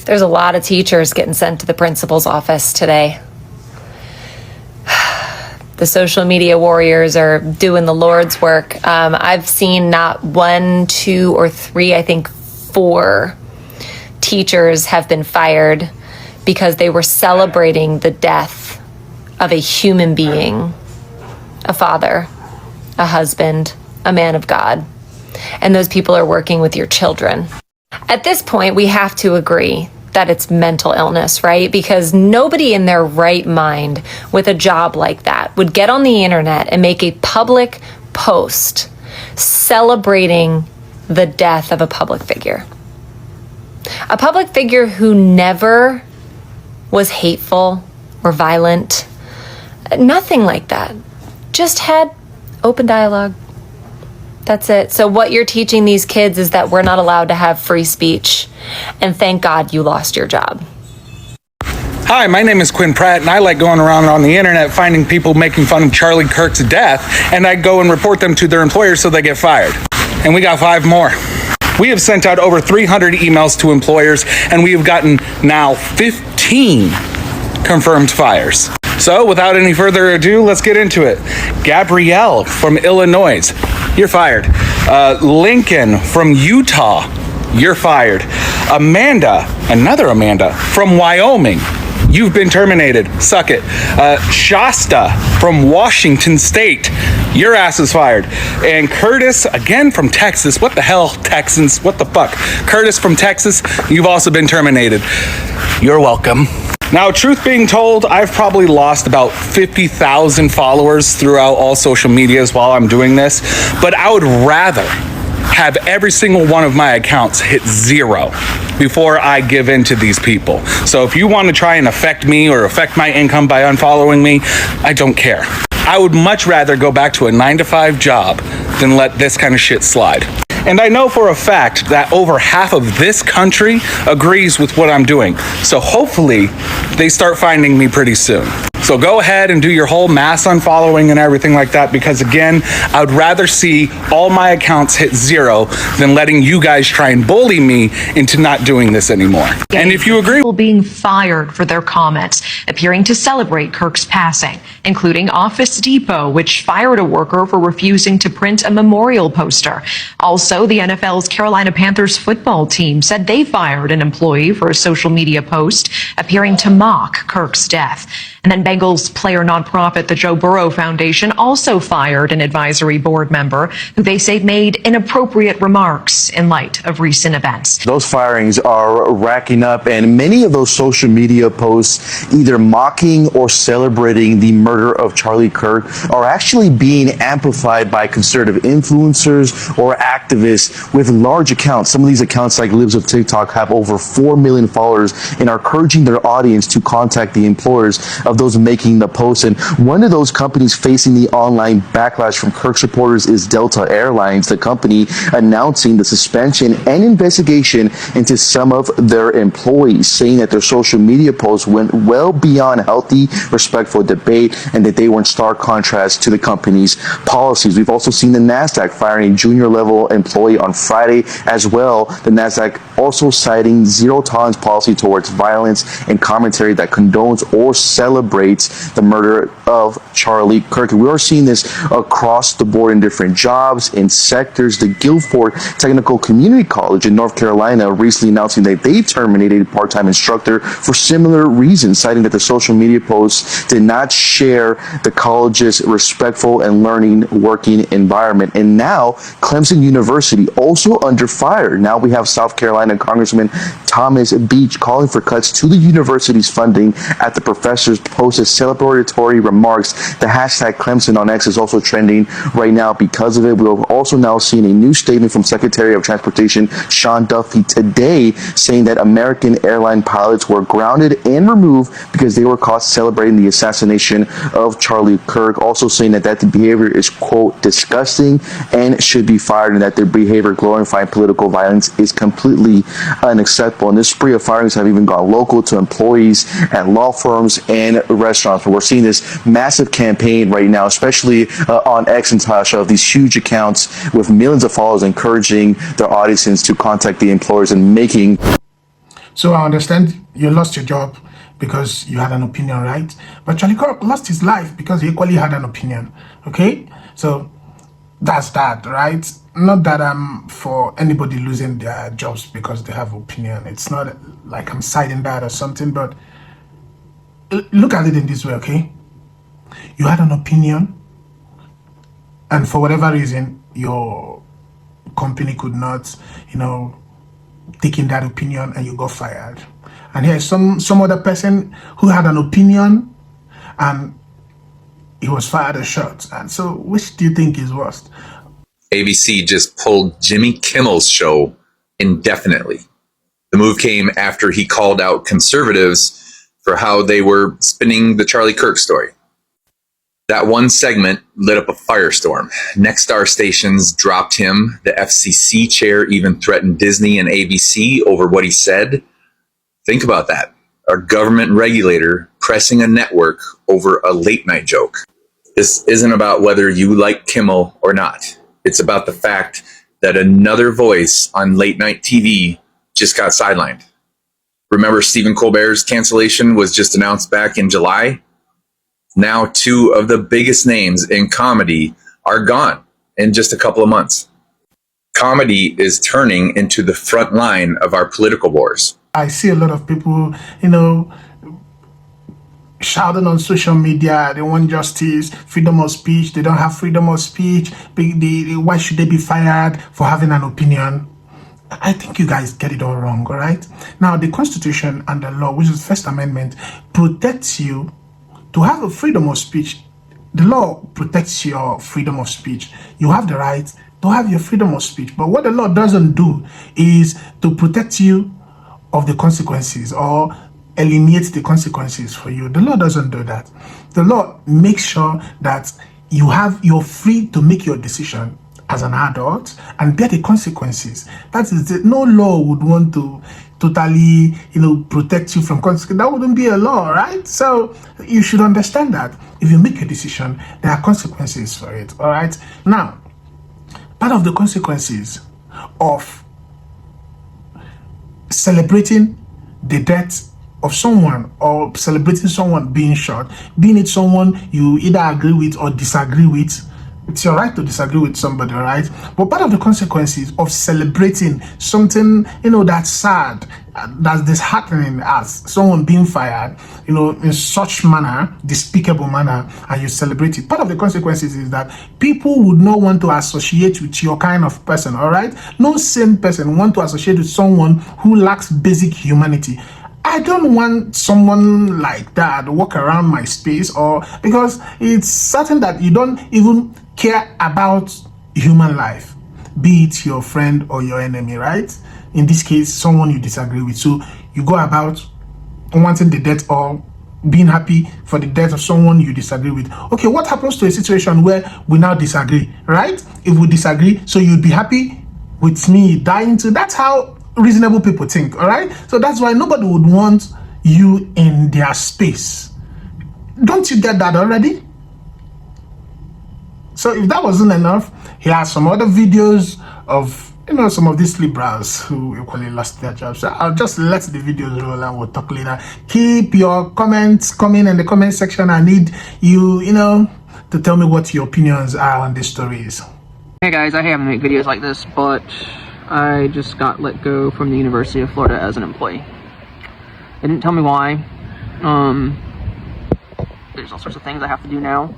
There's a lot of teachers getting sent to the principal's office today. The social media warriors are doing the Lord's work. I've seen not 1, 2, or 3, I think 4 teachers have been fired because they were celebrating the death of a human being, a father, a husband, a man of God. And those people are working with your children. At this point, we have to agree that it's mental illness, right? Because nobody in their right mind with a job like that would get on the internet and make a public post celebrating the death of a public figure. A public figure who never was hateful or violent. Nothing like that. Just had open dialogue. That's it. So what you're teaching these kids is that we're not allowed to have free speech. And thank God you lost your job. Hi, my name is Quinn Pratt, and I like going around on the internet finding people making fun of Charlie Kirk's death, and I go and report them to their employers so they get fired. And we got 5 more. We have sent out over 300 emails to employers, and we have gotten now 15 confirmed fires. So without any further ado, let's get into it. Gabrielle from Illinois, you're fired. Lincoln from Utah, you're fired. Amanda, another Amanda from Wyoming, you've been terminated. Suck it. Shasta from Washington State, your ass is fired. And Curtis, again from Texas. What the hell, Texans? What the fuck? Curtis from Texas, you've also been terminated. You're welcome. Now, truth being told, I've probably lost about 50,000 followers throughout all social medias while I'm doing this, but I would rather have every single one of my accounts hit 0 before I give in to these people. So if you want to try and affect me or affect my income by unfollowing me, I don't care. I would much rather go back to a 9-to-5 job than let this kind of shit slide. And I know for a fact that over half of this country agrees with what I'm doing. So hopefully they start finding me pretty soon. So go ahead and do your whole mass unfollowing and everything like that, because again, I would rather see all my accounts hit 0 than letting you guys try and bully me into not doing this anymore. And if you agree, people being fired for their comments appearing to celebrate Kirk's passing, including Office Depot, which fired a worker for refusing to print a memorial poster. Also, the NFL's Carolina Panthers football team said they fired an employee for a social media post appearing to mock Kirk's death. And then Bengals player nonprofit, the Joe Burrow Foundation, also fired an advisory board member who they say made inappropriate remarks in light of recent events. Those firings are racking up, and many of those social media posts either mocking or celebrating the murder of Charlie Kirk are actually being amplified by conservative influencers or activists with large accounts. Some of these accounts, like Libs of TikTok, have over 4 million followers and are encouraging their audience to contact the employers of those making the posts. And one of those companies facing the online backlash from Kirk supporters is Delta Airlines, the company announcing the suspension and investigation into some of their employees, saying that their social media posts went well beyond healthy, respectful debate and that they were in stark contrast to the company's policies. We've also seen the NASDAQ firing a junior level employee on Friday as well. The NASDAQ also citing zero tolerance policy towards violence and commentary that condones or celebrates the murder of Charlie Kirk. We are seeing this across the board in different jobs, in sectors. The Guilford Technical Community College in North Carolina recently announcing that they terminated a part-time instructor for similar reasons, citing that the social media posts did not share the college's respectful and learning working environment. And now Clemson University also under fire. Now we have South Carolina Congressman Thomas Beach calling for cuts to the university's funding at the professors posted celebratory remarks. The hashtag Clemson on X is also trending right now because of it. We've also now seen a new statement from Secretary of Transportation Sean Duffy today saying that American airline pilots were grounded and removed because they were caught celebrating the assassination of Charlie Kirk, also saying that that behavior is, quote, disgusting and should be fired, and that their behavior glorifying political violence is completely unacceptable. And this spree of firings have even gone local to employees at law firms and restaurants. We're seeing this massive campaign right now, especially on X and Tasha, of these huge accounts with millions of followers encouraging their audiences to contact the employers and making. So I understand you lost your job because you had an opinion, right? But Charlie Kirk lost his life because he equally had an opinion, okay? So that's that, right? Not that I'm for anybody losing their jobs because they have opinion. It's not like I'm citing that or something, but look at it in this way, okay? You had an opinion, and for whatever reason, your company could not, take in that opinion, and you got fired. And here's some other person who had an opinion, and he was fired a shot. And so, which do you think is worst? ABC just pulled Jimmy Kimmel's show indefinitely. The move came after he called out conservatives for how they were spinning the Charlie Kirk story. That one segment lit up a firestorm. Next star stations dropped him. The FCC chair even threatened Disney and ABC over what he said. Think about that. A government regulator pressing a network over a late night joke. This isn't about whether you like Kimmel or not. It's about the fact that another voice on late night TV just got sidelined. Remember Stephen Colbert's cancellation was just announced back in July? Now 2 of the biggest names in comedy are gone in just a couple of months. Comedy is turning into the front line of our political wars. I see a lot of people, shouting on social media. They want justice, freedom of speech. They don't have freedom of speech. Why should they be fired for having an opinion? I think you guys get it all wrong, all right? Now, the Constitution and the law, which is the First Amendment, protects you to have a freedom of speech. The law protects your freedom of speech. You have the right to have your freedom of speech. But what the law doesn't do is to protect you of the consequences or eliminate the consequences for you. The law doesn't do that. The law makes sure that you're free to make your decision as an adult and bear the consequences. That is it. No law would want to totally, protect you from consequences. That wouldn't be a law, right? So you should understand that if you make a decision, there are consequences for it, all right? Now, part of the consequences of celebrating the death of someone or celebrating someone being shot, being it someone you either agree with or disagree with, it's your right to disagree with somebody, right? But part of the consequences of celebrating something, that's sad, that's disheartening as someone being fired, in such manner, despicable manner, and you celebrate it. Part of the consequences is that people would not want to associate with your kind of person, all right? No same person want to associate with someone who lacks basic humanity. I don't want someone like that walk around my space, or because it's certain that you don't even care about human life, be it your friend or your enemy, right? In this case, someone you disagree with. So you go about wanting the death or being happy for the death of someone you disagree with. Okay, what happens to a situation where we now disagree, right? If we disagree, so you'd be happy with me dying too. That's how reasonable people think, all right? So that's why nobody would want you in their space. Don't you get that already? So if that wasn't enough, he has some other videos of some of these liberals who equally lost their jobs. So I'll just let the videos roll and we'll talk later. Keep your comments coming in the comment section. I need you, to tell me what your opinions are on these stories. Hey guys, I haven't made videos like this, but I just got let go from the University of Florida as an employee. They didn't tell me why. There's all sorts of things I have to do now.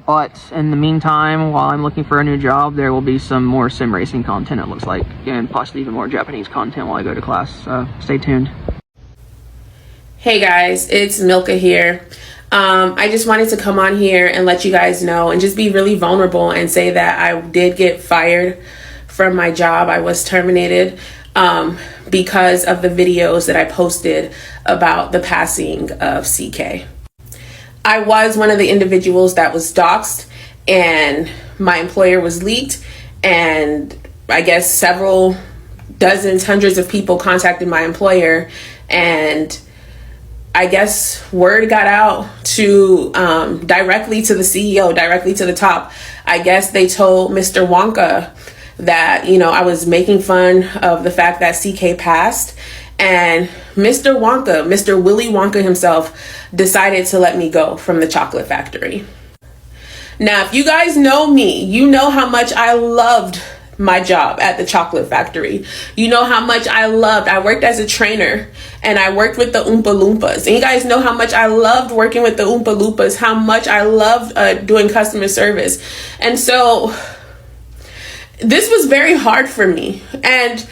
But in the meantime, while I'm looking for a new job, there will be some more sim racing content, it looks like, and possibly even more Japanese content while I go to class. Stay tuned. Hey guys, it's Milka here. I just wanted to come on here and let you guys know and just be really vulnerable and say that I did get fired from my job. I was terminated because of the videos that I posted about the passing of CK. I was one of the individuals that was doxxed, and my employer was leaked, and I guess several dozens, hundreds of people contacted my employer, and I guess word got out to directly to the CEO, directly to the top. I guess they told Mr. Wonka that, I was making fun of the fact that CK passed, And Mr. Wonka, Mr. Willy Wonka himself, decided to let me go from the chocolate factory. Now, if you guys know me, you know how much I loved my job at the chocolate factory. You know how much I worked as a trainer, and I worked with the Oompa Loompas. And you guys know how much I loved working with the Oompa Loompas, how much I loved doing customer service. And so this was very hard for me. And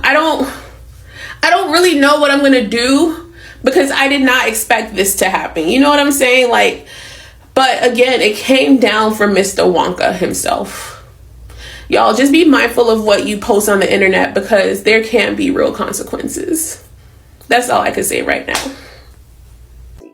I don't really know what I'm going to do, because I did not expect this to happen. You know what I'm saying? But again, it came down from Mr. Wonka himself. Y'all, just be mindful of what you post on the internet, because there can be real consequences. That's all I can say right now.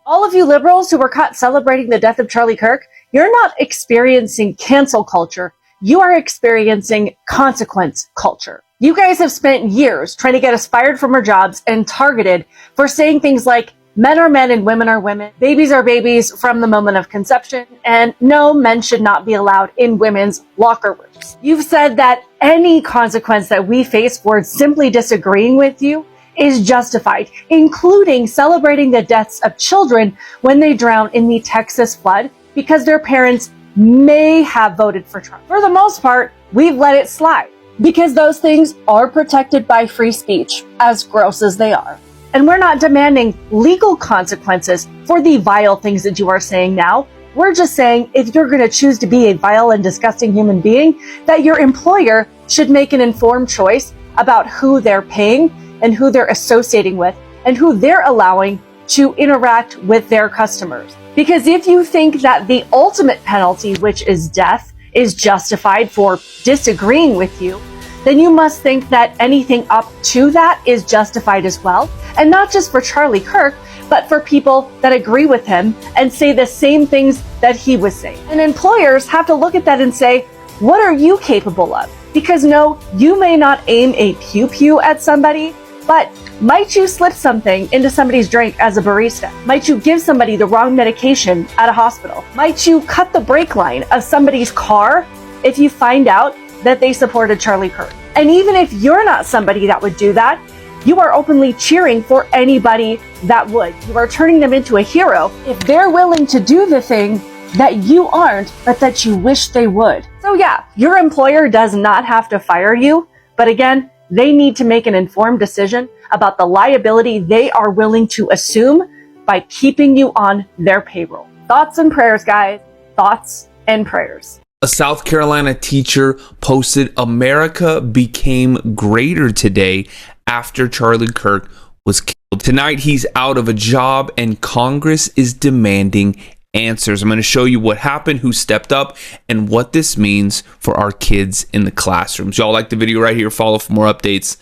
All of you liberals who were caught celebrating the death of Charlie Kirk, you're not experiencing cancel culture. You are experiencing consequence culture. You guys have spent years trying to get us fired from our jobs and targeted for saying things like, men are men and women are women. Babies are babies from the moment of conception. And no, men should not be allowed in women's locker rooms. You've said that any consequence that we face for simply disagreeing with you is justified, including celebrating the deaths of children when they drown in the Texas flood because their parents may have voted for Trump. For the most part, we've let it slide because those things are protected by free speech, as gross as they are. And we're not demanding legal consequences for the vile things that you are saying now. We're just saying, if you're going to choose to be a vile and disgusting human being, that your employer should make an informed choice about who they're paying and who they're associating with and who they're allowing to interact with their customers. Because if you think that the ultimate penalty, which is death, is justified for disagreeing with you, then you must think that anything up to that is justified as well. And not just for Charlie Kirk, but for people that agree with him and say the same things that he was saying. And employers have to look at that and say, what are you capable of? Because no, you may not aim a pew-pew at somebody, but might you slip something into somebody's drink as a barista? Might you give somebody the wrong medication at a hospital? Might you cut the brake line of somebody's car if you find out that they supported Charlie Kirk? And even if you're not somebody that would do that, you are openly cheering for anybody that would. You are turning them into a hero if they're willing to do the thing that you aren't, but that you wish they would. So yeah, your employer does not have to fire you, but again, they need to make an informed decision about the liability they are willing to assume by keeping you on their payroll. Thoughts and prayers, guys. Thoughts and prayers. A South Carolina teacher posted, "America became greater today after Charlie Kirk was killed. Tonight he's out of a job and Congress is demanding answers." I'm going to show you what happened, who stepped up, and what this means for our kids in the classrooms. Y'all like the video right here? Follow for more updates.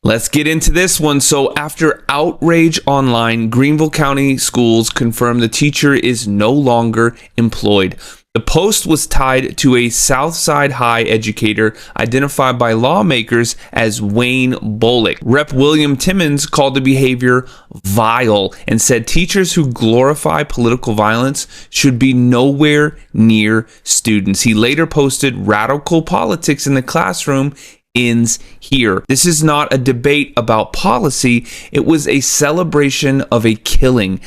Let's get into this one. So after outrage online, Greenville County Schools confirmed the teacher is no longer employed. The post was tied to a Southside High educator identified by lawmakers as Wayne Bullock. Rep. William Timmons called the behavior vile and said teachers who glorify political violence should be nowhere near students. He later posted, "Radical politics in the classroom ends here." This is not a debate about policy. It was a celebration of a killing.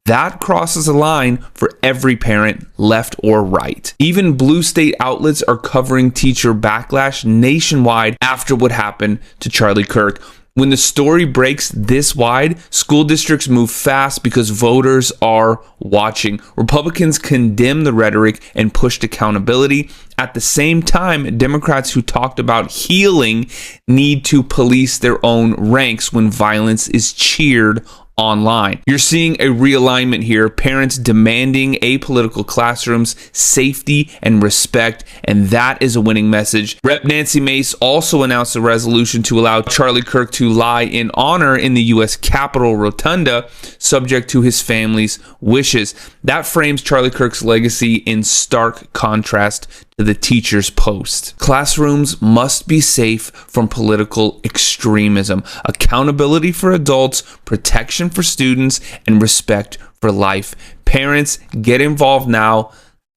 That crosses a line for every parent, left or right. Even blue state outlets are covering teacher backlash nationwide after what happened to Charlie Kirk. When the story breaks this wide, school districts move fast because voters are watching. Republicans condemn the rhetoric and pushed accountability. At the same time, Democrats who talked about healing need to police their own ranks when violence is cheered online. You're seeing a realignment here, parents demanding apolitical classrooms, safety and respect, and that is a winning message. Rep. Nancy Mace also announced a resolution to allow Charlie Kirk to lie in honor in the U.S. Capitol Rotunda, subject to his family's wishes. That frames Charlie Kirk's legacy in stark contrast to the teacher's post. Classrooms must be safe from political extremism. Accountability for adults, protection for students, and respect for life. Parents, get involved now.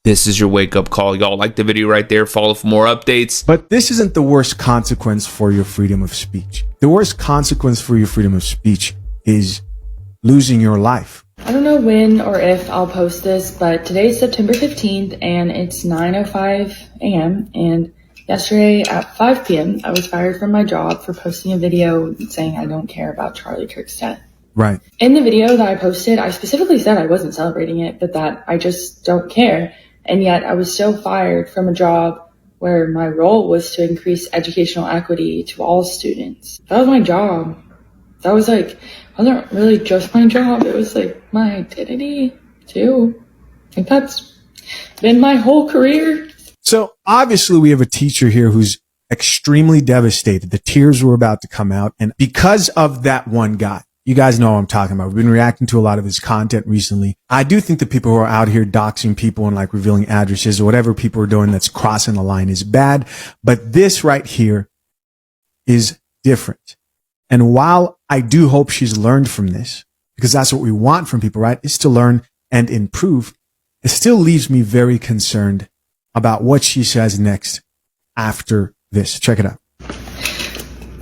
This is your wake-up call. Y'all like the video right there. Follow for more updates. But this isn't the worst consequence for your freedom of speech. The worst consequence for your freedom of speech is losing your life. I don't know when or if I'll post this, but today's September 15th and it's 9:05 a.m. and yesterday at 5 p.m. I was fired from my job for posting a video saying I don't care about Charlie Kirk's death. Right. In the video that I posted, I specifically said I wasn't celebrating it, but that I just don't care. And yet I was still fired from a job where my role was to increase educational equity to all students. That was my job. That was like, wasn't really just my job. It was like my identity too. I think that's been my whole career. So obviously we have a teacher here who's extremely devastated. The tears were about to come out. And because of that one guy, you guys know what I'm talking about. We've been reacting to a lot of his content recently. I do think the people who are out here doxing people and like revealing addresses or whatever people are doing that's crossing the line is bad. But this right here is different. And while I do hope she's learned from this, because that's what we want from people, right? Is to learn and improve. It still leaves me very concerned about what she says next after this. Check it out.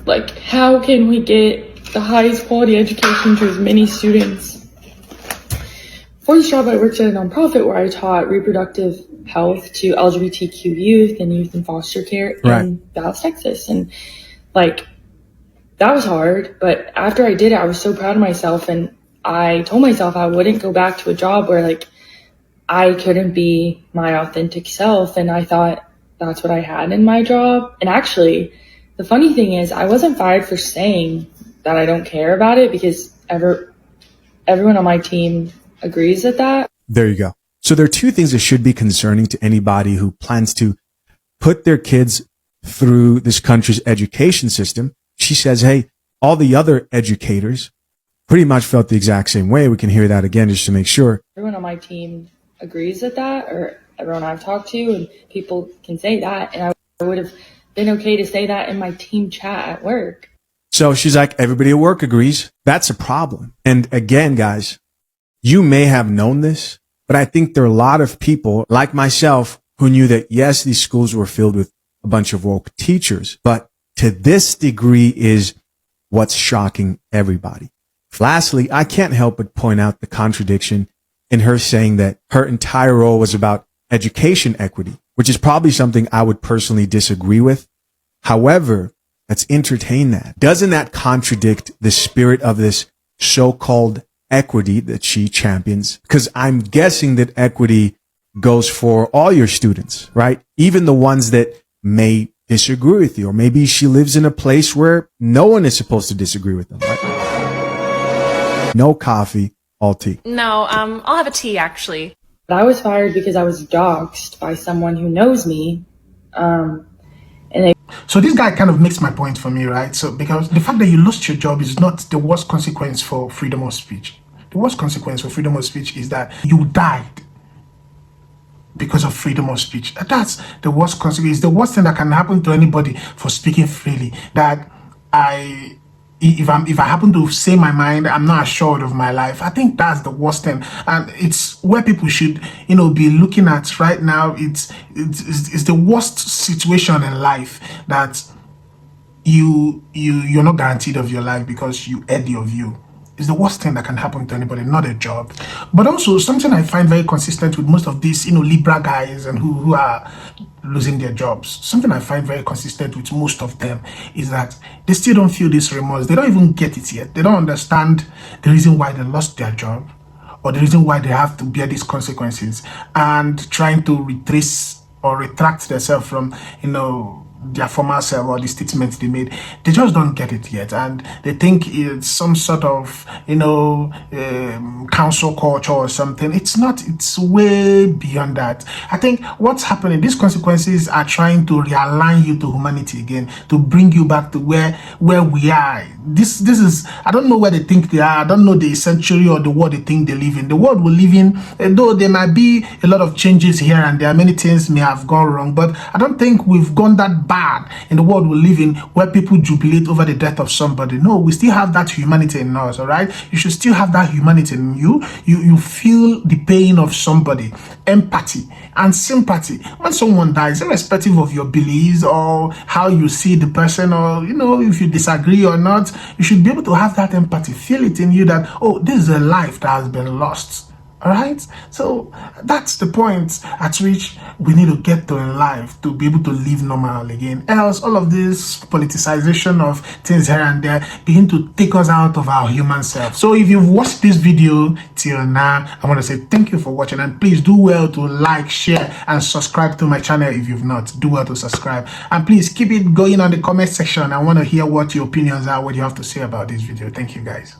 Like, how can we get the highest quality education to as many students? For this job, I worked at a nonprofit where I taught reproductive health to LGBTQ youth and youth in foster care in Dallas, Texas. And like, that was hard, but after I did it, I was so proud of myself, and I told myself I wouldn't go back to a job where like I couldn't be my authentic self. And I thought that's what I had in my job. And actually, the funny thing is I wasn't fired for saying that I don't care about it, because everyone on my team agrees with that. There you go. So there are two things that should be concerning to anybody who plans to put their kids through this country's education system. She says, hey, all the other educators pretty much felt the exact same way. We can hear that again just to make sure. Everyone on my team agrees with that, or everyone I've talked to, and people can say that. And I would have been okay to say that in my team chat at work. So she's like, everybody at work agrees. That's a problem. And again, guys, you may have known this, but I think there are a lot of people like myself who knew that, yes, these schools were filled with a bunch of woke teachers, but to this degree is what's shocking everybody. Lastly, I can't help but point out the contradiction in her saying that her entire role was about education equity, which is probably something I would personally disagree with. However, let's entertain that. Doesn't that contradict the spirit of this so-called equity that she champions? Because I'm guessing that equity goes for all your students, right? Even the ones that may disagree with you, or maybe she lives in a place where no one is supposed to disagree with them, right? No coffee, all tea. No, I'll have a tea actually. But I was fired because I was doxxed by someone who knows me. So this guy kind of makes my point for me, right? So because the fact that you lost your job is not the worst consequence for freedom of speech. The worst consequence for freedom of speech is that you died because of freedom of speech. That's the worst consequence. It's the worst thing that can happen to anybody for speaking freely. That if I happen to say my mind, I'm not assured of my life. I think that's the worst thing, and it's where people should, be looking at right now. It's the worst situation in life that you're not guaranteed of your life because you aired your view. It's the worst thing that can happen to anybody, not a job. But also something I find very consistent with most of these, Libra guys and who are losing their jobs. Something I find very consistent with most of them is that they still don't feel this remorse. They don't even get it yet. They don't understand the reason why they lost their job or the reason why they have to bear these consequences, and trying to retrace or retract themselves from, their former self or the statements they made. They just don't get it yet, and they think it's some sort of council culture or something. It's not. It's way beyond that. I think what's happening, these consequences are trying to realign you to humanity again, to bring you back to where we are. This is, I don't know where they think they are. I don't know the century or the world they think they live in. The world we live in, though there might be a lot of changes here and there, many things may have gone wrong, but I don't think we've gone that bad in the world we live in where people jubilate over the death of somebody. No, we still have that humanity in us, all right? You should still have that humanity in you. You feel the pain of somebody, empathy and sympathy when someone dies, irrespective of your beliefs or how you see the person, or if you disagree or not. You should be able to have that empathy, feel it in you that, oh, this is a life that has been lost. All right, so that's the point at which we need to get to in life to be able to live normal again. Else, all of this politicization of things here and there begin to take us out of our human self. So if you've watched this video till now, I want to say thank you for watching, and please do well to like, share, and subscribe to my channel if you've not. Do well to subscribe, and please keep it going on the comment section. I want to hear what your opinions are, what you have to say about this video. Thank you, guys.